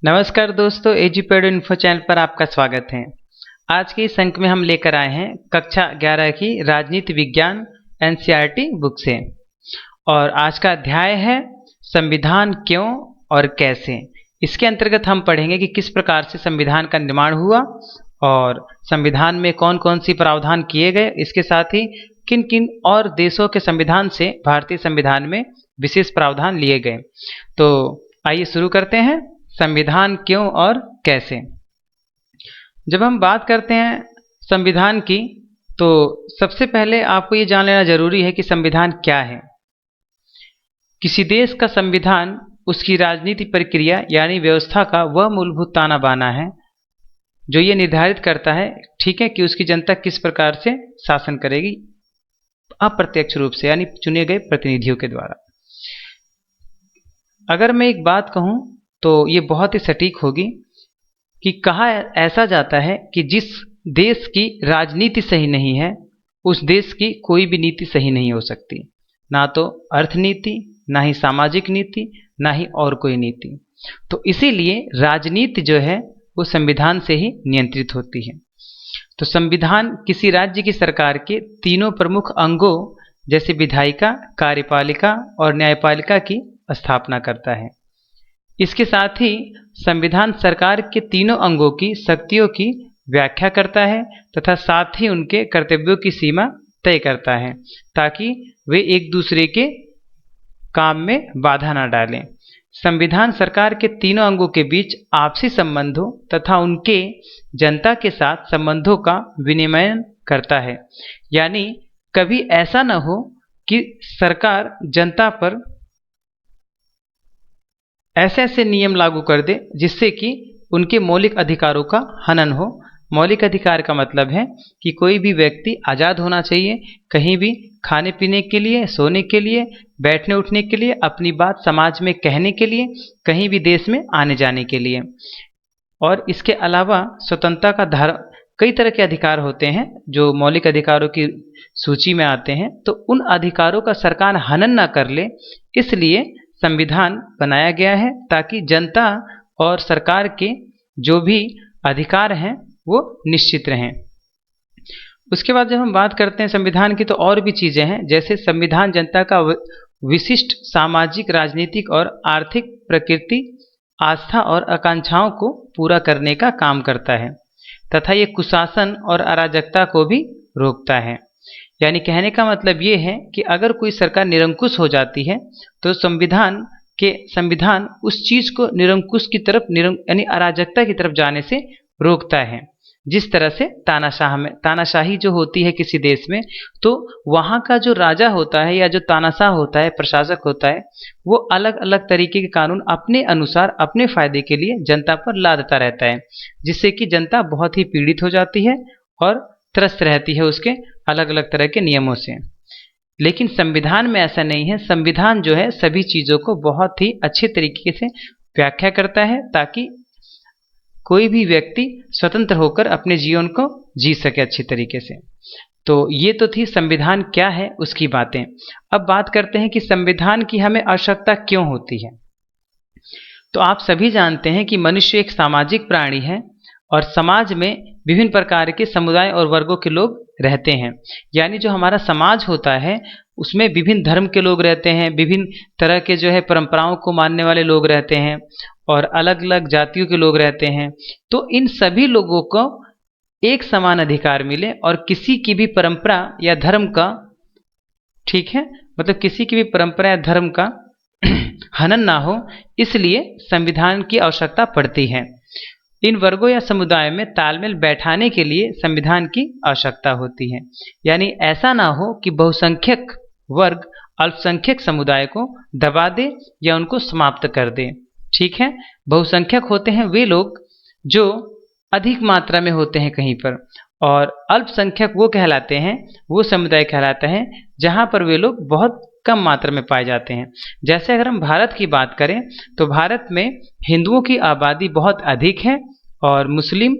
नमस्कार दोस्तों, एजुपेड info channel पर आपका स्वागत है। आज के इस अंक में हम लेकर आए हैं कक्षा 11 की राजनीति विज्ञान एनसीईआरटी बुक से। और आज का अध्याय है संविधान क्यों और कैसे। इसके अंतर्गत हम पढ़ेंगे कि किस प्रकार से संविधान का निर्माण हुआ और संविधान में कौन कौन सी प्रावधान किए गए, इसके साथ ही किन किन और देशों के संविधान से भारतीय संविधान में विशेष प्रावधान लिए गए। तो आइए शुरू करते हैं, संविधान क्यों और कैसे। जब हम बात करते हैं संविधान की, तो सबसे पहले आपको ये जान लेना जरूरी है कि संविधान क्या है। किसी देश का संविधान उसकी राजनीति प्रक्रिया यानी व्यवस्था का वह मूलभूत ताना बाना है जो ये निर्धारित करता है, ठीक है, कि उसकी जनता किस प्रकार से शासन करेगी, अप्रत्यक्ष रूप से यानी चुने गए प्रतिनिधियों के द्वारा। अगर मैं एक बात कहूं तो ये बहुत ही सटीक होगी कि कहा ऐसा जाता है कि जिस देश की राजनीति सही नहीं है उस देश की कोई भी नीति सही नहीं हो सकती, ना तो अर्थनीति, ना ही सामाजिक नीति, ना ही और कोई नीति। तो इसीलिए राजनीति जो है वो संविधान से ही नियंत्रित होती है। तो संविधान किसी राज्य की सरकार के तीनों प्रमुख अंगों जैसे विधायिका, कार्यपालिका और न्यायपालिका की स्थापना करता है। इसके साथ ही संविधान सरकार के तीनों अंगों की शक्तियों की व्याख्या करता है तथा साथ ही उनके कर्तव्यों की सीमा तय करता है ताकि वे एक दूसरे के काम में बाधा न डालें। संविधान सरकार के तीनों अंगों के बीच आपसी संबंधों तथा उनके जनता के साथ संबंधों का विनियमन करता है, यानी कभी ऐसा न हो कि सरकार जनता पर ऐसे ऐसे नियम लागू कर दे जिससे कि उनके मौलिक अधिकारों का हनन हो। मौलिक अधिकार का मतलब है कि कोई भी व्यक्ति आज़ाद होना चाहिए, कहीं भी खाने पीने के लिए, सोने के लिए, बैठने उठने के लिए, अपनी बात समाज में कहने के लिए, कहीं भी देश में आने जाने के लिए। और इसके अलावा स्वतंत्रता का कई तरह के अधिकार होते हैं जो मौलिक अधिकारों की सूची में आते हैं, तो उन अधिकारों का सरकार हनन न कर ले, इसलिए संविधान बनाया गया है ताकि जनता और सरकार के जो भी अधिकार हैं वो निश्चित रहें। उसके बाद जब हम बात करते हैं संविधान की, तो और भी चीज़ें हैं, जैसे संविधान जनता का विशिष्ट सामाजिक, राजनीतिक और आर्थिक प्रकृति, आस्था और आकांक्षाओं को पूरा करने का काम करता है तथा ये कुशासन और अराजकता को भी रोकता है। यानी कहने का मतलब ये है कि अगर कोई सरकार निरंकुश हो जाती है तो संविधान उस चीज़ को निरंकुश की तरफ यानी अराजकता की तरफ जाने से रोकता है। जिस तरह से तानाशाही जो होती है किसी देश में, तो वहाँ का जो राजा होता है या जो तानाशाह होता है, प्रशासक होता है, वो अलग अलग तरीके के कानून अपने अनुसार अपने फायदे के लिए जनता पर लादता रहता है, जिससे कि जनता बहुत ही पीड़ित हो जाती है और त्रस्त रहती है उसके अलग अलग तरह के नियमों से। लेकिन संविधान में ऐसा नहीं है। संविधान जो है सभी चीज़ों को बहुत ही अच्छे तरीके से व्याख्या करता है ताकि कोई भी व्यक्ति स्वतंत्र होकर अपने जीवन को जी सके अच्छी तरीके से। तो ये तो थी संविधान क्या है उसकी बातें। अब बात करते हैं कि संविधान की हमें आवश्यकता क्यों होती है। तो आप सभी जानते हैं कि मनुष्य एक सामाजिक प्राणी है और समाज में विभिन्न प्रकार के समुदाय और वर्गों के लोग रहते हैं। यानी जो हमारा समाज होता है उसमें विभिन्न धर्म के लोग रहते हैं, विभिन्न तरह के जो है परंपराओं को मानने वाले लोग रहते हैं और अलग अलग जातियों के लोग रहते हैं। तो इन सभी लोगों को एक समान अधिकार मिले और किसी की भी परंपरा या धर्म का, ठीक है, मतलब किसी की भी परंपरा या धर्म का हनन ना हो, इसलिए संविधान की आवश्यकता पड़ती है। इन वर्गों या समुदाय में तालमेल बैठाने के लिए संविधान की आवश्यकता होती है। यानी ऐसा ना हो कि बहुसंख्यक वर्ग अल्पसंख्यक समुदाय को दबा दे या उनको समाप्त कर दे। ठीक है, बहुसंख्यक होते हैं वे लोग जो अधिक मात्रा में होते हैं कहीं पर, और अल्पसंख्यक वो कहलाते हैं, वो समुदाय कहलाता है जहाँ पर वे लोग बहुत कम मात्रा में पाए जाते हैं। जैसे अगर हम भारत की बात करें तो भारत में हिंदुओं की आबादी बहुत अधिक है और मुस्लिम,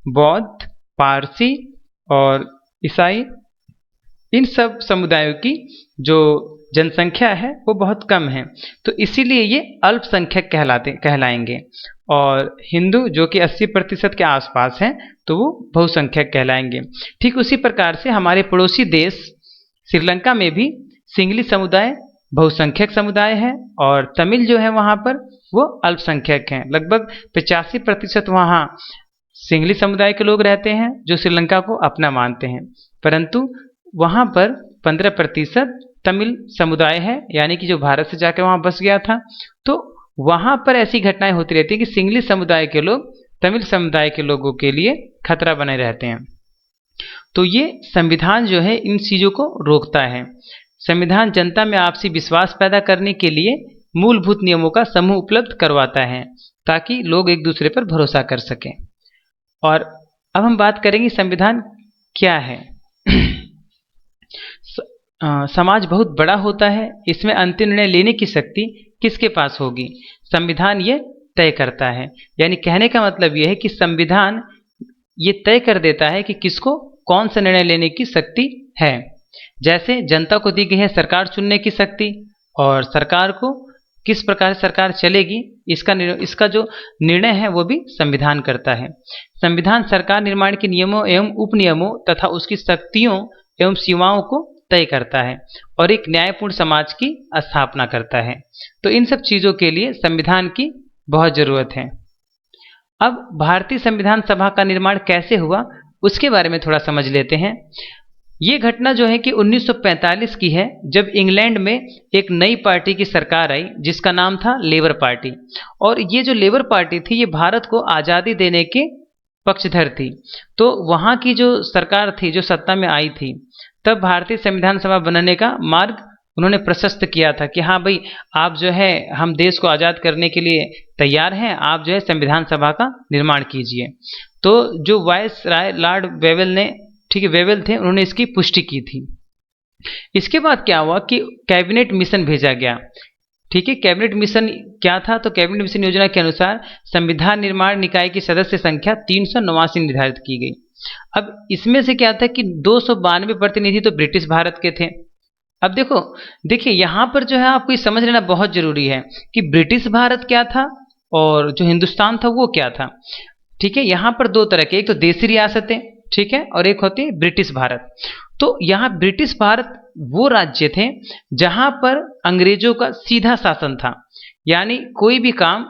बौद्ध, पारसी और ईसाई, इन सब समुदायों की जो जनसंख्या है वो बहुत कम है। तो इसीलिए ये अल्पसंख्यक कहलाएंगे। और हिंदू जो कि 80% के आसपास हैं तो वो बहुसंख्यक कहलाएंगे। ठीक उसी प्रकार से हमारे पड़ोसी देश श्रीलंका में भी सिंगली समुदाय बहुसंख्यक समुदाय है और तमिल जो है वहाँ पर वो अल्पसंख्यक हैं। लगभग 85% वहाँ सिंगली समुदाय के लोग रहते हैं जो श्रीलंका को अपना मानते हैं, परंतु वहाँ पर 15% तमिल समुदाय है, यानी कि जो भारत से जाकर वहाँ बस गया था। तो वहाँ पर ऐसी घटनाएं होती रहती हैं कि सिंगली समुदाय के लोग तमिल समुदाय के लोगों के लिए खतरा बने रहते हैं। तो ये संविधान जो है इन चीज़ों को रोकता है। संविधान जनता में आपसी विश्वास पैदा करने के लिए मूलभूत नियमों का समूह उपलब्ध करवाता है ताकि लोग एक दूसरे पर भरोसा कर सकें। और अब हम बात करेंगे संविधान क्या है। समाज बहुत बड़ा होता है, इसमें अंतिम निर्णय लेने की शक्ति किसके पास होगी, संविधान ये तय करता है। यानी कहने का मतलब ये है कि संविधान ये तय कर देता है कि किसको कौन सा निर्णय लेने की शक्ति है। जैसे जनता को दी गई है सरकार चुनने की शक्ति, और सरकार को किस प्रकार सरकार चलेगी इसका जो निर्णय है वो भी संविधान करता है। संविधान सरकार निर्माण के नियमों एवं उपनियमों तथा उसकी शक्तियों एवं सीमाओं को तय करता है और एक न्यायपूर्ण समाज की स्थापना करता है। तो इन सब चीज़ों के लिए संविधान की बहुत ज़रूरत है। अब भारतीय संविधान सभा का निर्माण कैसे हुआ उसके बारे में थोड़ा समझ लेते हैं। ये घटना जो है कि 1945 की है, जब इंग्लैंड में एक नई पार्टी की सरकार आई जिसका नाम था लेबर पार्टी। और ये जो लेबर पार्टी थी ये भारत को आज़ादी देने के पक्षधर थी। तो वहाँ की जो सरकार थी जो सत्ता में आई थी, तब भारतीय संविधान सभा बनने का मार्ग उन्होंने प्रशस्त किया था कि हाँ भाई, आप जो है हम देश को आज़ाद करने के लिए तैयार हैं, आप जो है संविधान सभा का निर्माण कीजिए। तो जो वाइस राय लॉर्ड वेवेल ने, ठीक है, वेवेल थे, उन्होंने इसकी पुष्टि की थी। इसके बाद क्या हुआ कि कैबिनेट मिशन भेजा गया। ठीक है, कैबिनेट मिशन क्या था, तो कैबिनेट मिशन योजना के अनुसार संविधान निर्माण निकाय की सदस्य संख्या 389 निर्धारित की गई। अब इसमें से क्या था कि 292 प्रतिनिधि तो ब्रिटिश भारत के थे। अब देखिए यहाँ पर जो है आपको ये समझ लेना बहुत जरूरी है कि ब्रिटिश भारत क्या था और जो हिंदुस्तान था वो क्या था। ठीक है, यहाँ पर दो तरह के, एक तो देसी रियासतें, ठीक है, और एक होती है ब्रिटिश भारत। तो यहाँ ब्रिटिश भारत वो राज्य थे जहाँ पर अंग्रेजों का सीधा शासन था, यानी कोई भी काम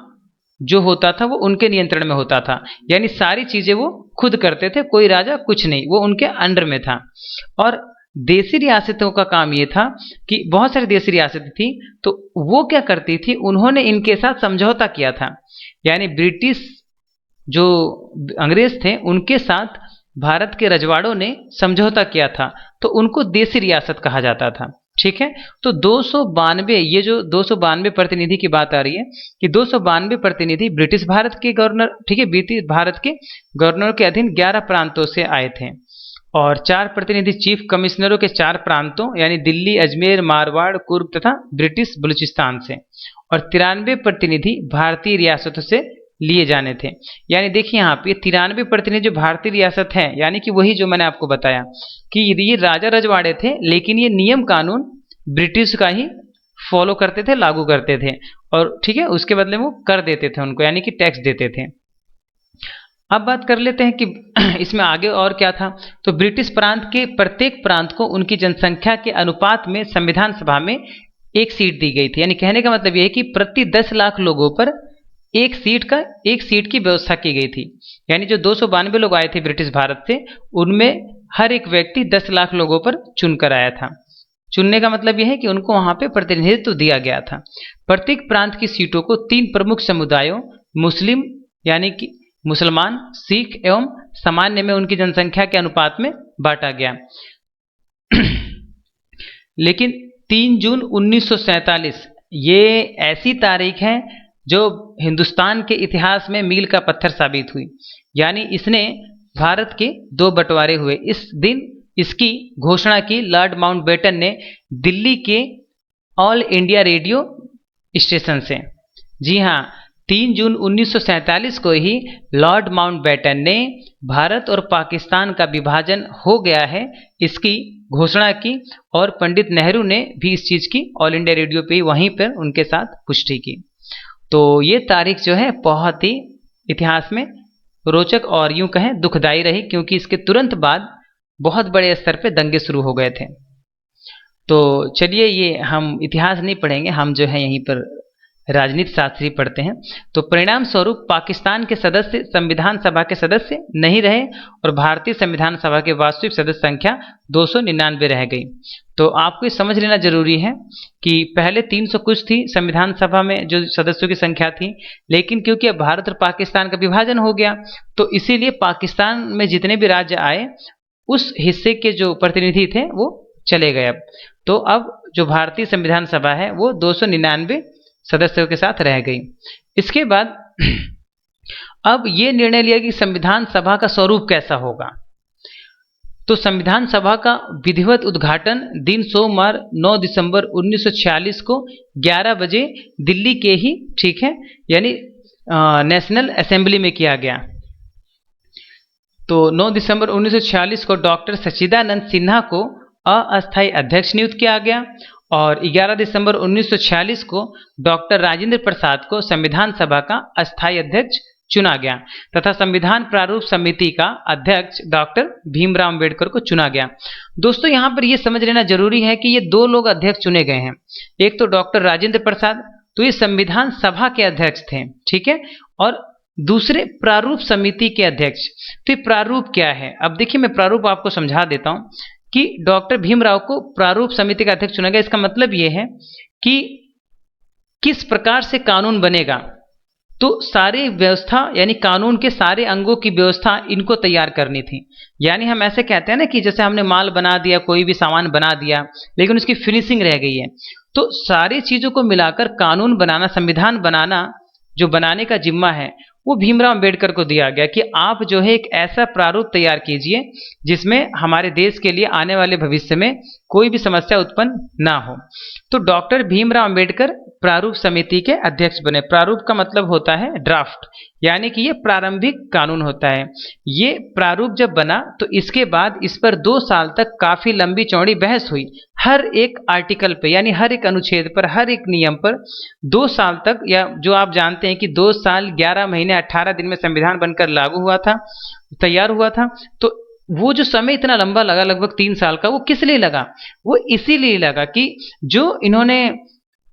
जो होता था वो उनके नियंत्रण में होता था, यानी सारी चीज़ें वो खुद करते थे, कोई राजा कुछ नहीं, वो उनके अंडर में था। और देसी रियासतों का काम ये था कि बहुत सारी देसी रियासतें थी, तो वो क्या करती थी, उन्होंने इनके साथ समझौता किया था। यानी ब्रिटिश जो अंग्रेज थे उनके साथ भारत के रजवाड़ों ने समझौता किया था, तो उनको देसी रियासत कहा जाता था। ठीक है, तो 292, ये जो 292 प्रतिनिधि की बात आ रही है कि 292 प्रतिनिधि ब्रिटिश भारत के गवर्नर, ठीक है, ब्रिटिश भारत के गवर्नर के अधीन 11 प्रांतों से आए थे, और 4 प्रतिनिधि चीफ कमिश्नरों के 4 प्रांतों यानी दिल्ली, अजमेर, मारवाड़, कुर्ग तथा ब्रिटिश बलूचिस्तान से, और 93 प्रतिनिधि भारतीय रियासतों से लिए जाने थे। यानी देखिए यहाँ पे 93 प्रतिनिधि जो भारतीय रियासत हैं, यानी कि वही जो मैंने आपको बताया कि ये राजा रजवाड़े थे, लेकिन ये नियम कानून ब्रिटिश का ही फॉलो करते थे, लागू करते थे, और ठीक है उसके बदले वो कर देते थे उनको, यानी कि टैक्स देते थे। अब बात कर लेते हैं कि इसमें आगे और क्या था। तो ब्रिटिश प्रांत के प्रत्येक प्रांत को उनकी जनसंख्या के अनुपात में संविधान सभा में एक सीट दी गई थी। यानी कहने का मतलब यह है कि प्रति 10 लाख लोगों पर एक सीट की व्यवस्था की गई थी। यानी जो 292 लोग आए थे ब्रिटिश भारत से, उनमें हर एक व्यक्ति 10 लाख लोगों पर चुनकर आया था। चुनने का मतलब यह है कि उनको वहां पे प्रतिनिधित्व दिया गया था। प्रत्येक प्रांत की सीटों को 3 प्रमुख समुदायों, मुस्लिम यानी कि मुसलमान, सिख एवं सामान्य में उनकी जनसंख्या के अनुपात में बांटा गया। लेकिन 3 जून 1947 ये ऐसी तारीख है जो हिंदुस्तान के इतिहास में मील का पत्थर साबित हुई। यानी इसने भारत के 2 बंटवारे हुए। इस दिन इसकी घोषणा की लॉर्ड माउंटबेटन ने दिल्ली के ऑल इंडिया रेडियो स्टेशन से। जी हाँ, 3 जून 1947 को ही लॉर्ड माउंटबेटन ने भारत और पाकिस्तान का विभाजन हो गया है इसकी घोषणा की, और पंडित नेहरू ने भी इस चीज़ की ऑल इंडिया रेडियो पे वहीं पर उनके साथ पुष्टि की। तो ये तारीख जो है बहुत ही इतिहास में रोचक और यूं कहें दुखदायी रही, क्योंकि इसके तुरंत बाद बहुत बड़े स्तर पे दंगे शुरू हो गए थे। तो चलिए, ये हम इतिहास नहीं पढ़ेंगे, हम जो है यहीं पर राजनीति शास्त्री पढ़ते हैं। तो परिणाम स्वरूप पाकिस्तान के सदस्य संविधान सभा के सदस्य नहीं रहे और भारतीय संविधान सभा के वास्तविक सदस्य संख्या 299 रह गई। तो आपको ये समझ लेना जरूरी है कि पहले 300 कुछ थी संविधान सभा में जो सदस्यों की संख्या थी, लेकिन क्योंकि अब भारत और पाकिस्तान का विभाजन हो गया तो इसीलिए पाकिस्तान में जितने भी राज्य आए उस हिस्से के जो प्रतिनिधि थे वो चले गए। अब तो अब जो भारतीय संविधान सभा है वो 299 सदस्यों के साथ रह गई। इसके बाद अब ये निर्णय लिया कि संविधान सभा का स्वरूप कैसा होगा। तो संविधान सभा का विधिवत उद्घाटन दिन सोमवार 9 दिसंबर 1946 को 11 बजे दिल्ली के ही, ठीक है, यानी नेशनल असेंबली में किया गया। तो 9 दिसंबर 1946 को डॉक्टर सच्चिदानंद सिन्हा को अस्थायी अध्यक्ष नियुक्त किया गया और 11 दिसंबर 1946 को डॉक्टर राजेंद्र प्रसाद को संविधान सभा का अस्थायी अध्यक्ष चुना गया तथा संविधान प्रारूप समिति का अध्यक्ष डॉक्टर भीमराव अम्बेडकर को चुना गया। दोस्तों, यहाँ पर यह समझ लेना जरूरी है कि ये दो लोग अध्यक्ष चुने गए हैं। एक तो डॉक्टर राजेंद्र प्रसाद, तो ये संविधान सभा के अध्यक्ष थे, ठीक है, और दूसरे प्रारूप समिति के अध्यक्ष। तो ये प्रारूप क्या है? अब देखिए, मैं प्रारूप आपको समझा देता हूं कि डॉक्टर भीमराव को प्रारूप समिति का अध्यक्ष चुना गया। इसका मतलब यह है कि किस प्रकार से कानून बनेगा, तो सारी व्यवस्था यानी कानून के सारे अंगों की व्यवस्था इनको तैयार करनी थी। यानी हम ऐसे कहते हैं ना कि जैसे हमने माल बना दिया, कोई भी सामान बना दिया, लेकिन उसकी फिनिशिंग रह गई है। तो सारी चीजों को मिलाकर कानून बनाना, संविधान बनाना, जो बनाने का जिम्मा है वो भीमराव अम्बेडकर को दिया गया कि आप जो है एक ऐसा प्रारूप तैयार कीजिए जिसमें हमारे देश के लिए आने वाले भविष्य में कोई भी समस्या उत्पन्न ना हो। तो डॉक्टर भीमराव अम्बेडकर प्रारूप समिति के अध्यक्ष बने। प्रारूप का मतलब होता है ड्राफ्ट, यानी कि ये प्रारंभिक कानून होता है। ये प्रारूप जब बना तो इसके बाद इस पर 2 साल तक काफी लंबी चौड़ी बहस हुई, हर एक आर्टिकल पे, यानी हर एक अनुच्छेद पर, हर एक नियम पर 2 साल तक, या जो आप जानते हैं कि 2 साल 11 महीने 18 दिन में संविधान बनकर लागू हुआ था, तैयार हुआ था। तो वो जो समय इतना लंबा लगा, लगभग 3 साल का, वो किस लिए लगा? वो इसीलिए लगा कि जो इन्होंने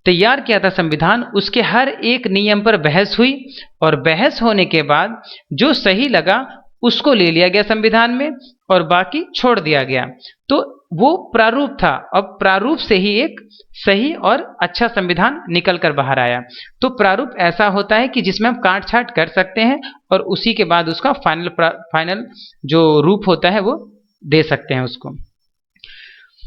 तैयार किया था संविधान, उसके हर एक नियम पर बहस हुई और बहस होने के बाद जो सही लगा उसको ले लिया गया संविधान में और बाकी छोड़ दिया गया। तो वो प्रारूप था। अब प्रारूप से ही एक सही और अच्छा संविधान निकल कर बाहर आया। तो प्रारूप ऐसा होता है कि जिसमें हम काट छाट कर सकते हैं और उसी के बाद उसका फाइनल जो रूप होता है वो दे सकते हैं उसको।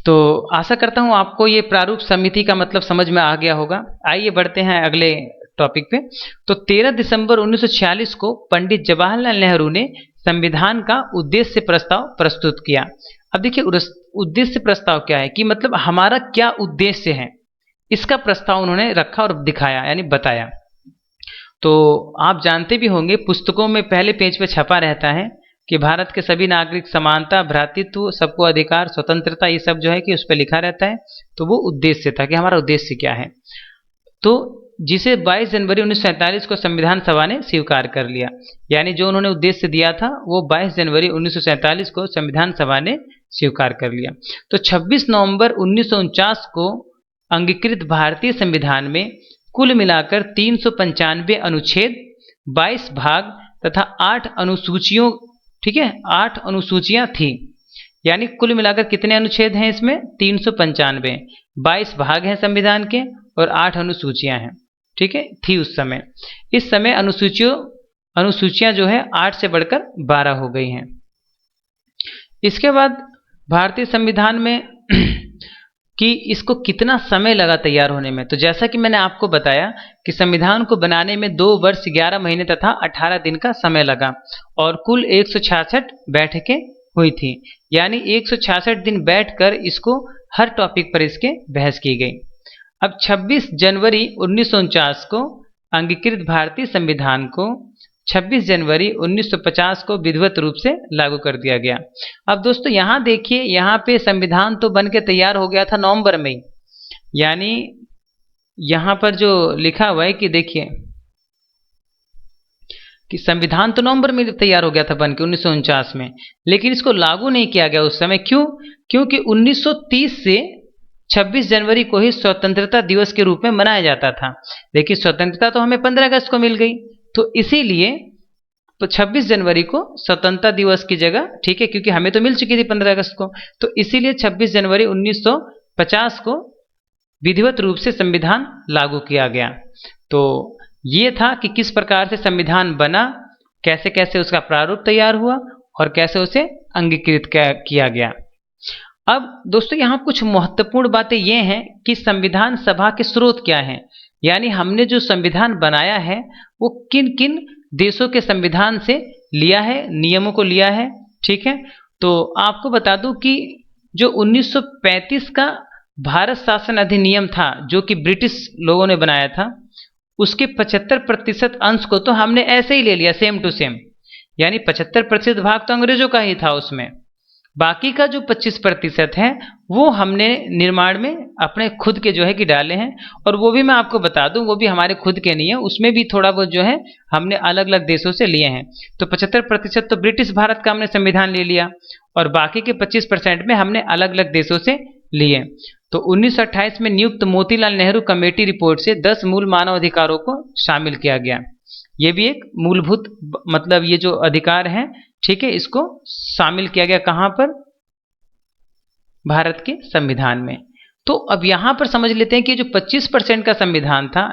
तो आशा करता हूँ आपको ये प्रारूप समिति का मतलब समझ में आ गया होगा। आइए बढ़ते हैं अगले टॉपिक पे। तो 13 दिसंबर 1946 को पंडित जवाहरलाल नेहरू ने संविधान का उद्देश्य प्रस्ताव प्रस्तुत किया। अब देखिए, उद्देश्य प्रस्ताव क्या है कि मतलब हमारा क्या उद्देश्य है, इसका प्रस्ताव उन्होंने रखा और दिखाया, यानी बताया। तो आप जानते भी होंगे, पुस्तकों में पहले पेज पे छपा रहता है कि भारत के सभी नागरिक समानता, भ्रातृत्व, सबको अधिकार, स्वतंत्रता, ये सब जो है कि उस पर लिखा रहता है। तो वो उद्देश्य था कि हमारा उद्देश्य क्या है। तो जिसे 22 जनवरी 1947 को संविधान सभा ने स्वीकार कर लिया, यानी जो उन्होंने उद्देश्य दिया था वो 22 जनवरी 1947 को संविधान सभा ने स्वीकार कर लिया। तो 26 नवंबर 1949 को अंगीकृत भारतीय संविधान में कुल मिलाकर 395 अनुच्छेद, 22 भाग तथा 8 अनुसूचियों, ठीक है, 8 अनुसूचियां थी। यानी कुल मिलाकर कितने अनुच्छेद हैं इसमें? 395, 22 भाग हैं संविधान के और 8 अनुसूचियां हैं, ठीक है, थी उस समय। इस समय अनुसूचियां जो है 8 से बढ़कर 12 हो गई हैं। इसके बाद भारतीय संविधान में कि इसको कितना समय लगा तैयार होने में, तो जैसा कि मैंने आपको बताया कि संविधान को बनाने में 2 वर्ष 11 महीने तथा 18 दिन का समय लगा और कुल 166 बैठकें हुई थी। यानी 166 दिन बैठकर इसको हर टॉपिक पर इसके बहस की गई। अब 26 जनवरी 1949 को अंगीकृत भारतीय संविधान को 26 जनवरी 1950 को विधिवत रूप से लागू कर दिया गया। अब दोस्तों यहाँ देखिए, यहाँ पे संविधान तो बन के तैयार हो गया था नवंबर में, यानी यहाँ पर जो लिखा हुआ है कि देखिए कि संविधान तो नवंबर में तैयार हो गया था बन के 1949 में, लेकिन इसको लागू नहीं किया गया उस समय। क्यों? क्योंकि 1930 से 26 जनवरी को ही स्वतंत्रता दिवस के रूप में मनाया जाता था, लेकिन स्वतंत्रता तो हमें 15 अगस्त को मिल गई, तो इसीलिए 26 जनवरी को स्वतंत्रता दिवस की जगह, ठीक है, क्योंकि हमें तो मिल चुकी थी 15 अगस्त को, तो इसीलिए 26 जनवरी 1950 को विधिवत रूप से संविधान लागू किया गया। तो ये था कि किस प्रकार से संविधान बना, कैसे कैसे उसका प्रारूप तैयार हुआ और कैसे उसे अंगीकृत किया गया। अब दोस्तों यहाँ कुछ महत्वपूर्ण बातें ये हैं कि संविधान सभा के स्रोत क्या हैं, यानी हमने जो संविधान बनाया है वो किन किन देशों के संविधान से लिया है, नियमों को लिया है, ठीक है। तो आपको बता दूं कि जो 1935 का भारत शासन अधिनियम था जो कि ब्रिटिश लोगों ने बनाया था, उसके 75% अंश को तो हमने ऐसे ही ले लिया सेम टू सेम, यानी 75% भाग तो अंग्रेजों का ही था उसमें, बाकी का जो 25% है वो हमने निर्माण में अपने खुद के जो है कि डाले हैं। और वो भी मैं आपको बता दूं, वो भी हमारे खुद के नहीं है, उसमें भी थोड़ा बहुत जो है हमने अलग अलग देशों से लिए हैं। तो 75% तो ब्रिटिश भारत का हमने संविधान ले लिया और बाकी के 25% में हमने अलग अलग देशों से लिए। तो 1928 में नियुक्त मोतीलाल नेहरू कमेटी रिपोर्ट से 10 मूल मानव अधिकारों को शामिल किया गया। ये भी एक मूलभूत मतलब ये जो अधिकार हैं, ठीक है, इसको शामिल किया गया कहाँ पर? भारत के संविधान में। तो अब यहाँ पर समझ लेते हैं कि जो 25% का संविधान था,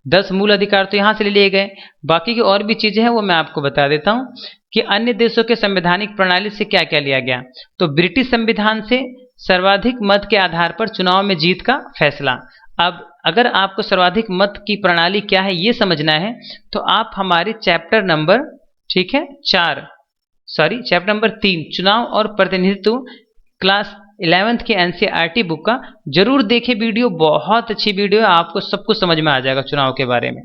10 मूल अधिकार तो यहाँ से ले लिए गए, बाकी की और भी चीजें हैं वो मैं आपको बता देता हूँ कि अन्य देशों के संवैधानिक प्रणाली से क्या क्या लिया गया। तो ब्रिटिश संविधान से सर्वाधिक मत के आधार पर चुनाव में जीत का फैसला। अब अगर आपको सर्वाधिक मत की प्रणाली क्या है ये समझना है तो आप हमारे चैप्टर नंबर, ठीक है, चैप्टर नंबर 3 चुनाव और प्रतिनिधित्व क्लास 11th के NCERT बुक का जरूर देखें वीडियो, बहुत अच्छी वीडियो है, आपको सब कुछ समझ में आ जाएगा चुनाव के बारे में।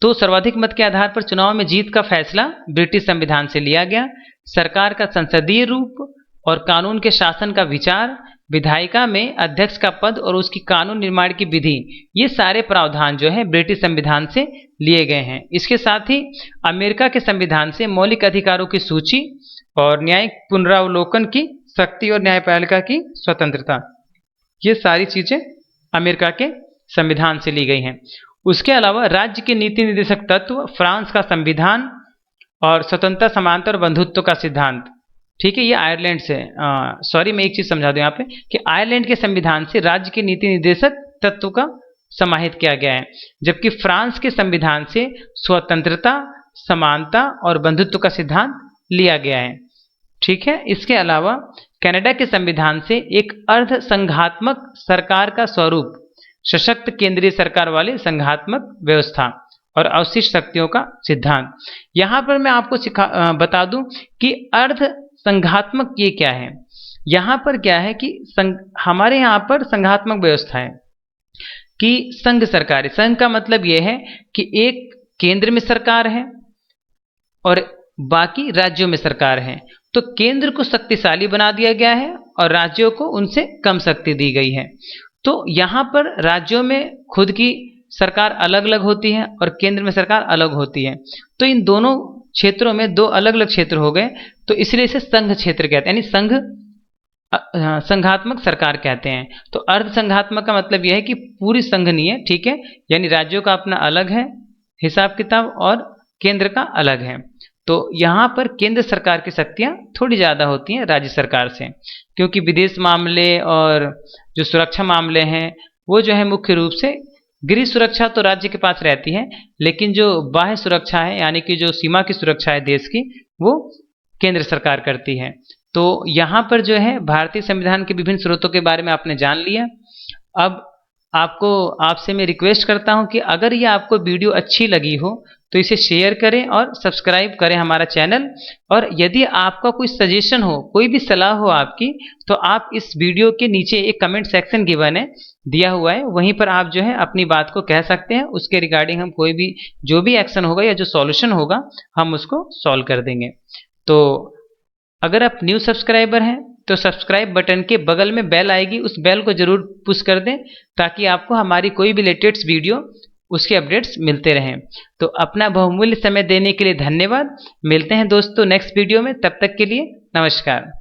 तो सर्वाधिक मत के आधार पर चुनाव में जीत का फैसला ब्रिटिश संविधान से लिया गया। सरकार का संसदीय रूप और कानून के शासन का विचार, विधायिका में अध्यक्ष का पद और उसकी कानून निर्माण की विधि, ये सारे प्रावधान जो है ब्रिटिश संविधान से लिए गए हैं। इसके साथ ही अमेरिका के संविधान से मौलिक अधिकारों की सूची और न्यायिक पुनरावलोकन की शक्ति और न्यायपालिका की स्वतंत्रता, ये सारी चीजें अमेरिका के संविधान से ली गई हैं। उसके अलावा राज्य के नीति निर्देशक तत्व, फ्रांस का संविधान और स्वतंत्रता, समानता और बंधुत्व का सिद्धांत, ठीक है, ये आयरलैंड से, सॉरी मैं एक चीज समझा दूं यहाँ पे कि आयरलैंड के संविधान से राज्य के नीति निर्देशक तत्व का समाहित किया गया है, जबकि फ्रांस के संविधान से स्वतंत्रता, समानता और बंधुत्व का सिद्धांत लिया गया है, ठीक है। इसके अलावा कनाडा के संविधान से एक अर्ध संघात्मक सरकार का स्वरूप, सशक्त केंद्रीय सरकार वाली संघात्मक व्यवस्था और अवशिष्ट शक्तियों का सिद्धांत। यहाँ पर मैं आपको बता दूं कि अर्ध संघात्मक ये क्या है। यहाँ पर क्या है कि हमारे यहाँ पर संघात्मक व्यवस्था है कि संघ सरकार है। संघ का मतलब ये है कि एक केंद्र में सरकार है और बाकी राज्यों में सरकार है। तो केंद्र को शक्तिशाली बना दिया गया है और राज्यों को उनसे कम शक्ति दी गई है। तो यहाँ पर राज्यों में खुद की सरकार अलग अलग होती है और केंद्र में सरकार अलग होती है। तो इन दोनों क्षेत्रों में दो अलग अलग क्षेत्र हो गए, तो इसलिए इसे संघ क्षेत्र कहते हैं, यानी संघात्मक सरकार कहते हैं। तो अर्ध संघात्मक का मतलब यह है कि पूरी संघ नहीं है, ठीक है, यानी राज्यों का अपना अलग है हिसाब किताब और केंद्र का अलग है। तो यहाँ पर केंद्र सरकार की शक्तियाँ थोड़ी ज़्यादा होती हैं राज्य सरकार से, क्योंकि विदेश मामले और जो सुरक्षा मामले हैं वो जो है मुख्य रूप से गृह सुरक्षा तो राज्य के पास रहती है, लेकिन जो बाह्य सुरक्षा है यानी कि जो सीमा की सुरक्षा है देश की, वो केंद्र सरकार करती है। तो यहाँ पर जो है भारतीय संविधान के विभिन्न स्रोतों के बारे में आपने जान लिया। अब आपसे मैं रिक्वेस्ट करता हूँ कि अगर ये आपको वीडियो अच्छी लगी हो तो इसे शेयर करें और सब्सक्राइब करें हमारा चैनल। और यदि आपका कोई सजेशन हो, कोई भी सलाह हो आपकी, तो आप इस वीडियो के नीचे एक कमेंट सेक्शन गिवन है, दिया हुआ है, वहीं पर आप जो है अपनी बात को कह सकते हैं। उसके रिगार्डिंग हम कोई भी जो भी एक्शन होगा या जो सॉल्यूशन होगा हम उसको सॉल्व कर देंगे। तो अगर आप न्यू सब्सक्राइबर हैं तो सब्सक्राइब बटन के बगल में बेल आएगी, उस बेल को जरूर पुश कर दें ताकि आपको हमारी कोई भी लेटेस्ट वीडियो उसके अपडेट्स मिलते रहें। तो अपना बहुमूल्य समय देने के लिए धन्यवाद। मिलते हैं दोस्तों नेक्स्ट वीडियो में, तब तक के लिए नमस्कार।